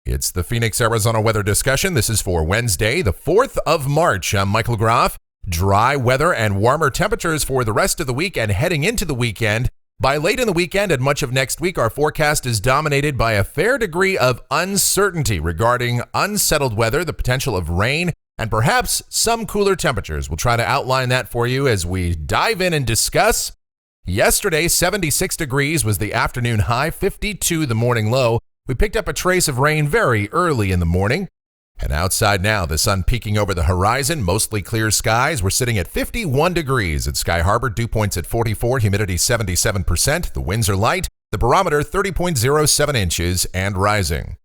It's the Phoenix, Arizona weather discussion. This is for Wednesday, the 4th of March. I'm Michael Groff. Dry weather and warmer temperatures for the rest of the week and heading into the weekend. By late in the weekend and much of next week, our forecast is dominated by a fair degree of uncertainty regarding unsettled weather, the potential of rain, and perhaps some cooler temperatures. We'll try to outline that for you as we dive in and discuss. Yesterday, 76 degrees was the afternoon high, 52 the morning low. We picked up a trace of rain very early in the morning. And outside now, the sun peeking over the horizon, mostly clear skies. We're sitting at 51 degrees at Sky Harbor, dew points at 44, humidity 77%. The winds are light, the barometer 30.07 inches and rising.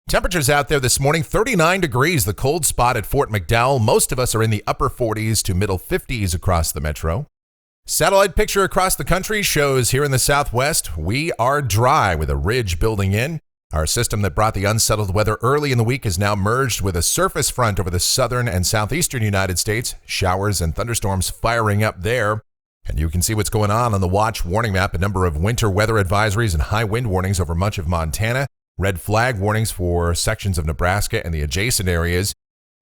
Temperatures out there this morning, 39 degrees, the cold spot at Fort McDowell. Most of us are in the upper 40s to middle 50s across the metro. Satellite picture across the country shows here in the southwest, we are dry with a ridge building in. Our system that brought the unsettled weather early in the week is now merged with a surface front over the southern and southeastern United States. Showers and thunderstorms firing up there. And you can see what's going on the watch warning map. A number of winter weather advisories and high wind warnings over much of Montana. Red flag warnings for sections of Nebraska and the adjacent areas.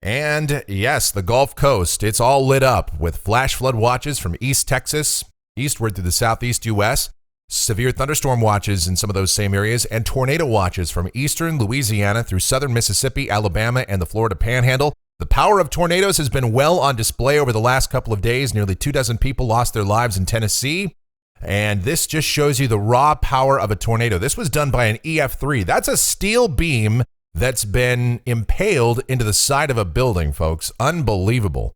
And yes, the Gulf Coast, it's all lit up with flash flood watches from East Texas, eastward through the southeast U.S., severe thunderstorm watches in some of those same areas, and tornado watches from eastern Louisiana through southern Mississippi, Alabama, and the Florida Panhandle. The power of tornadoes has been well on display over the last couple of days. Nearly 24 people lost their lives in Tennessee. And this just shows you the raw power of a tornado. This was done by an EF3. That's a steel beam that's been impaled into the side of a building, folks. Unbelievable.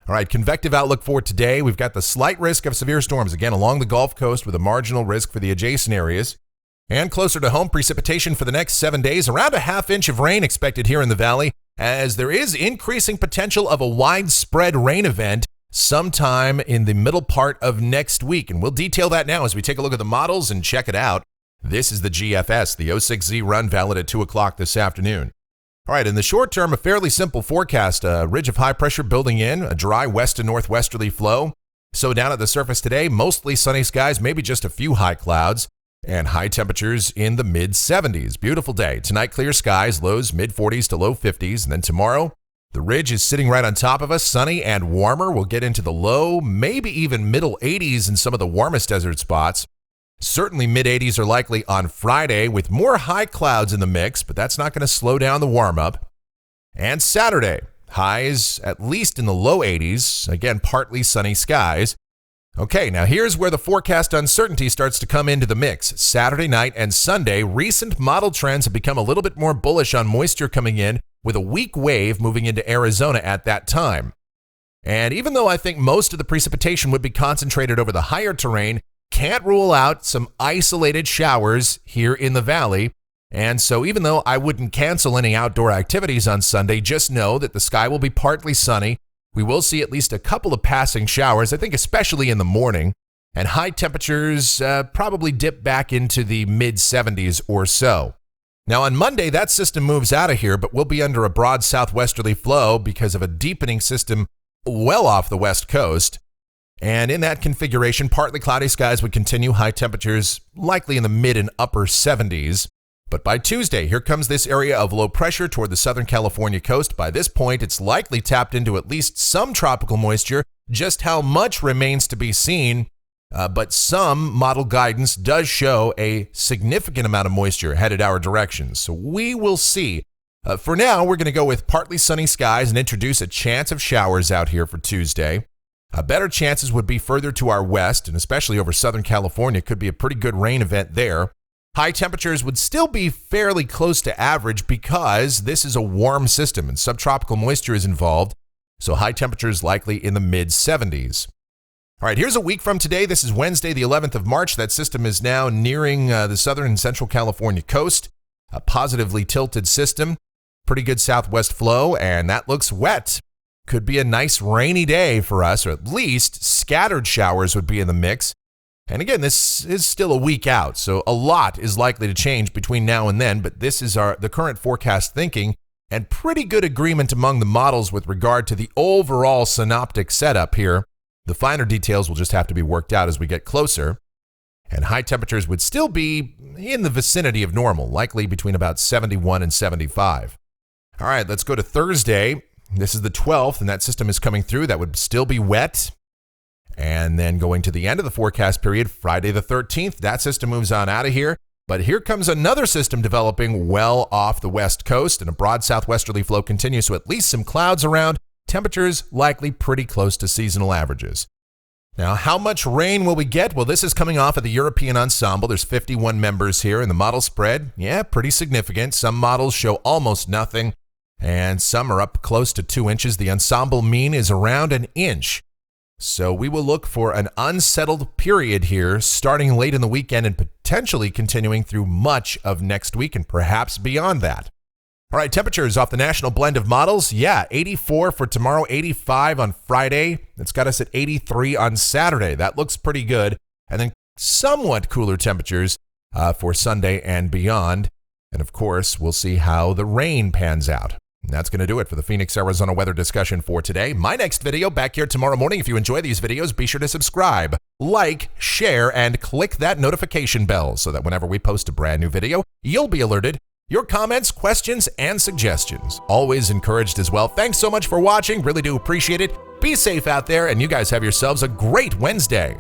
All right, convective outlook for today. We've got the slight risk of severe storms, again, along the Gulf Coast with a marginal risk for the adjacent areas. And closer to home, precipitation for the next 7 days. Around a half-inch of rain expected here in the valley, as there is increasing potential of a widespread rain event sometime in the middle part of next week. And we'll detail that now as we take a look at the models and check it out. This is the GFS, the 06Z run, valid at 2 o'clock this afternoon. All right, in the short term, a fairly simple forecast. A ridge of high pressure building in, a dry west to northwesterly flow. So down at the surface today, mostly sunny skies, maybe just a few high clouds, and high temperatures in the mid-70s. Beautiful day. Tonight, clear skies, lows mid-40s to low 50s. And then tomorrow, the ridge is sitting right on top of us, sunny and warmer. We'll get into the low, maybe even middle 80s in some of the warmest desert spots. Certainly mid-80s are likely on Friday with more high clouds in the mix, but that's not going to slow down the warm-up. And Saturday, highs at least in the low 80s, again, partly sunny skies. Okay, now here's where the forecast uncertainty starts to come into the mix. Saturday night and Sunday, recent model trends have become a little bit more bullish on moisture coming in with a weak wave moving into Arizona at that time. And even though I think most of the precipitation would be concentrated over the higher terrain, can't rule out some isolated showers here in the valley. And so even though I wouldn't cancel any outdoor activities on Sunday, just know that the sky will be partly sunny. We will see at least a couple of passing showers, I think especially in the morning. And high temperatures probably dip back into the mid-70s or so. Now on Monday, that system moves out of here, but we'll be under a broad southwesterly flow because of a deepening system well off the west coast. And in that configuration, partly cloudy skies would continue, high temperatures likely in the mid and upper 70s. But by Tuesday, here comes this area of low pressure toward the Southern California coast. By this point, it's likely tapped into at least some tropical moisture. Just how much remains to be seen, but some model guidance does show a significant amount of moisture headed our direction. So we will see. For now, we're going to go with partly sunny skies and introduce a chance of showers out here for Tuesday. Better chances would be further to our west, and especially over Southern California. Could be a pretty good rain event there. High temperatures would still be fairly close to average because this is a warm system and subtropical moisture is involved, so high temperatures likely in the mid-70s. All right, here's a week from today. This is Wednesday, the 11th of March. That system is now nearing the southern and central California coast. A positively tilted system, pretty good southwest flow, and that looks wet. Could be a nice rainy day for us, or at least scattered showers would be in the mix. And again, this is still a week out, so a lot is likely to change between now and then, but this is the current forecast thinking and pretty good agreement among the models with regard to the overall synoptic setup here. The finer details will just have to be worked out as we get closer. and high temperatures would still be in the vicinity of normal, likely between about 71 and 75. All right, let's go to Thursday. This is the 12th, and that system is coming through. That would still be wet. And then going to the end of the forecast period, Friday the 13th, that system moves on out of here. But here comes another system developing well off the west coast, and a broad southwesterly flow continues, so at least some clouds around. Temperatures likely pretty close to seasonal averages. Now, how much rain will we get? Well, this is coming off of the European ensemble. There's 51 members here, and the model spread, pretty significant. Some models show almost nothing, and some are up close to 2 inches. The ensemble mean is around an inch. So we will look for an unsettled period here, starting late in the weekend and potentially continuing through much of next week and perhaps beyond that. All right, temperatures off the national blend of models. 84 for tomorrow, 85 on Friday. That's got us at 83 on Saturday. That looks pretty good. And then somewhat cooler temperatures for Sunday and beyond. And of course, we'll see how the rain pans out. And that's going to do it for the Phoenix, Arizona weather discussion for today. My next video back here tomorrow morning. If you enjoy these videos, be sure to subscribe, like, share, and click that notification bell so that whenever we post a brand new video, you'll be alerted. Your comments, questions, and suggestions always encouraged as well. Thanks so much for watching. Really do appreciate it. Be safe out there, and you guys have yourselves a great Wednesday.